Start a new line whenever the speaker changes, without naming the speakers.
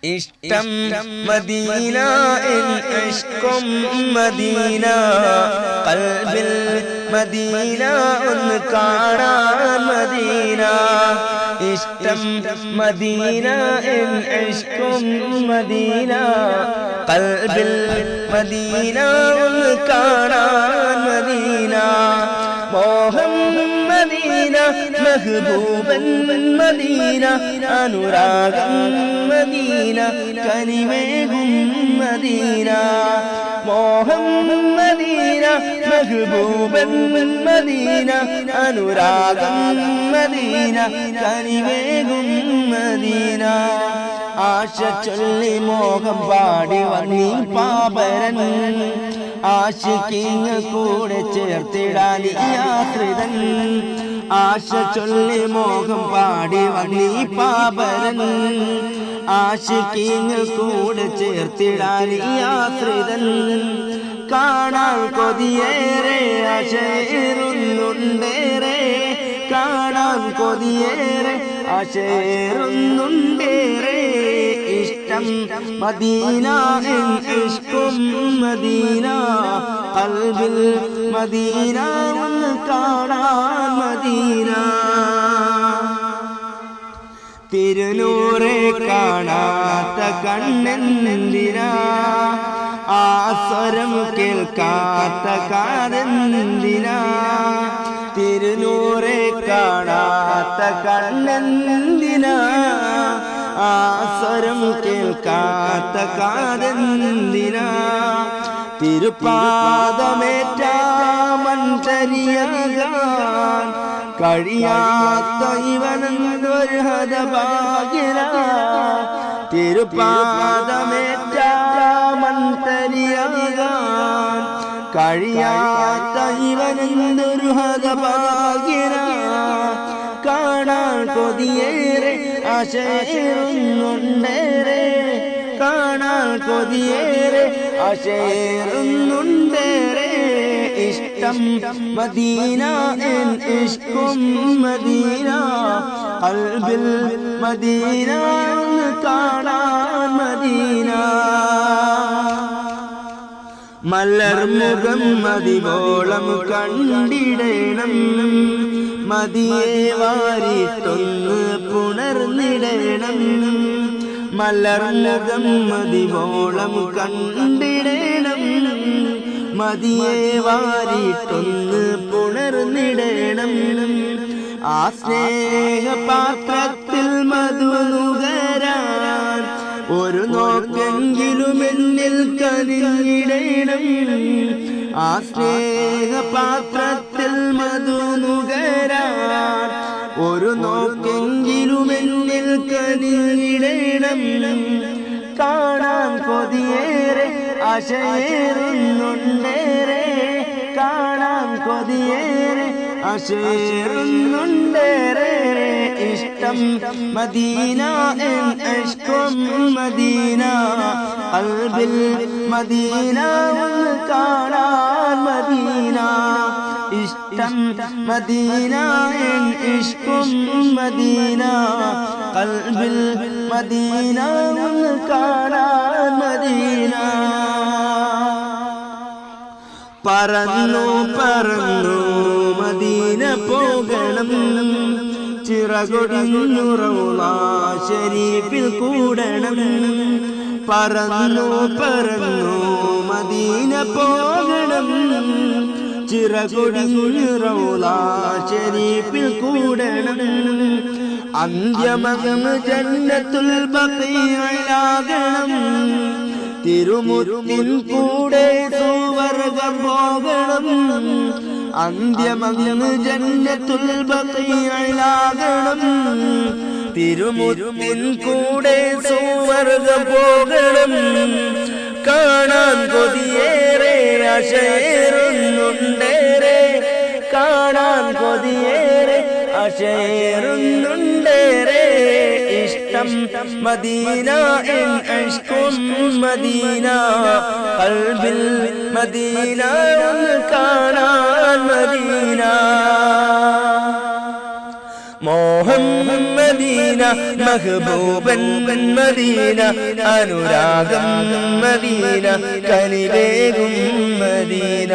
ഇഷ്ടം Medina ഇഷ്കും Medina ഖൽബിൽ Medina ഒന്ന് കാണാൻ മദീന ഇഷ്ടം മദീന ഇഷ്കും മദീന ഖൽബിൽ മദീന ഒന്ന് കാണാൻ മദീന മോഹം മദീന മെഹബൂബൻ മദീന അനുരാഗം മദീന കനിമേകും മദീന മോഹം മദീന മെഹബൂബൻ മദീന അനുരാഗം മദീന കനിമേകും മദീന ആശ ചൊല്ലി മോഹം പാടി വന്നീ പാപരൻ ആശിക്കിങ് കൂടെ ചേർത്തിടാൻ യാത്രിതൻ ആശ ചൊല്ലി മോഹം പാടി വന്നീ പാപരൻ ആശിക്കിങ് കൂടെ ചേർത്തിടാൻ യാത്രിതൻ കാണാൻ കൊതിയേറെ ആശയേറുന്നുണ്ടേറെ കാണാൻ കൊതിയേറെ ആശയേറുന്നുണ്ടേറെ ഇഷ്ടം മദീന ഇഷ്കും മദീന ഖൽബിൽ മദീന ഒന്ന് കാണാൻ മദീന തിരുനൂറെ കാണാത്ത കണ്ണെന്തിനാ ആ സ്വരം കേൾക്കാത്ത കാതെന്തിനാ തിരുനൂറെ കാണാത്ത കണ്ണെന്തിനാ ആ സ്വരം കേൾക്കാത്ത കാതെന്തിനാ തിരുപാദമേറ്റ മന്ത്രിയാകാൻ കഴിയാത്ത ഇവനൊരു ഹതഭാഗ്യന തിരുപാദമേറ്റ മന്ത്രിയാകാൻ കഴിയാത്ത ഇവനൊരു ഹതഭാഗ്യന കാണാൻ കൊതിയേറെ ആശയേറുന്നുണ്ടേറെ കാണാൻ കൊതിയേറെ ആശയേറുന്നുണ്ടേറെ ഇഷ്ടം മദീന ഇഷ്കും മദീന ഖൽബിൽ മദീന കാണാൻ മദീന മലർമുഖം മതിവോളം കണ്ടിടണം മദിയെ വാരിട്ടൊന്ന് പുണർന്നിടണം മലർമുഖം മതിവോളം കണ്ടിടണം മദിയെ വാരിട്ടൊന്ന് പുണർന്നിടണം ആ സ്നേഹപാത്രത്തിൽ മധുനുകരാൻ ഒരു നോക്കെങ്കിലും എന്നിൽ കനിഞ്ഞിടണം ആ സ്നേഹപാത്രത്തിൽ മധുനുകരാൻ ഒരു നോക്കെങ്കിലും എന്നിൽ കനിഞ്ഞിടണം കാണാൻ കൊതിയേറെ ആശയേറുന്നുണ്ടേറെ കാണാൻ കൊതിയേറെ ആശയേറുന്നുണ്ടേറെ ഇഷ്ടം മദീന ഇഷ്കും മദീന ഖൽബിൽ മദീന കാണാൻ മദീന ഇഷ്ടം മദീന ഇഷ്കും മദീന ഖൽബിൽ മദീന കാണാൻ മദീന പറന്നു പറന്നു മദീന പോകണം ചിറകൊടിഞ്ഞു റൗള ശരീഫിൽ കൂടണം പറന്നു പറന്നു മദീന പോകണം ചിറകൊടിഞ്ഞു റൗള ശരീഫിൽ കൂടണം അന്ത്യമകം ജന്നത്തുൽ ബഖീഇലാകണം തിരുമുത്തിൻ കൂടെ സുവർഗം പോകണം അന്ത്യമകം ജന്നത്തുൽ ബഖീഇലാകണം തിരുമുത്തിൻ കൂടെ സുവർഗം പോകണം കാണാൻ കൊതിയേറെ ആശയേറുന്നുണ്ടേറെ കാണാൻ കൊതിയേറെ ആശയേറുന്നുണ്ടേറെ ഇഷ്ടം മദീന ഇഷ്കും മദീന ഖൽബിൽ മദീന കാണാൻ മദീന മോഹം മദീന മഹബൂബൻ മദീന അനുരാഗം മദീന കനിവേകും മദീന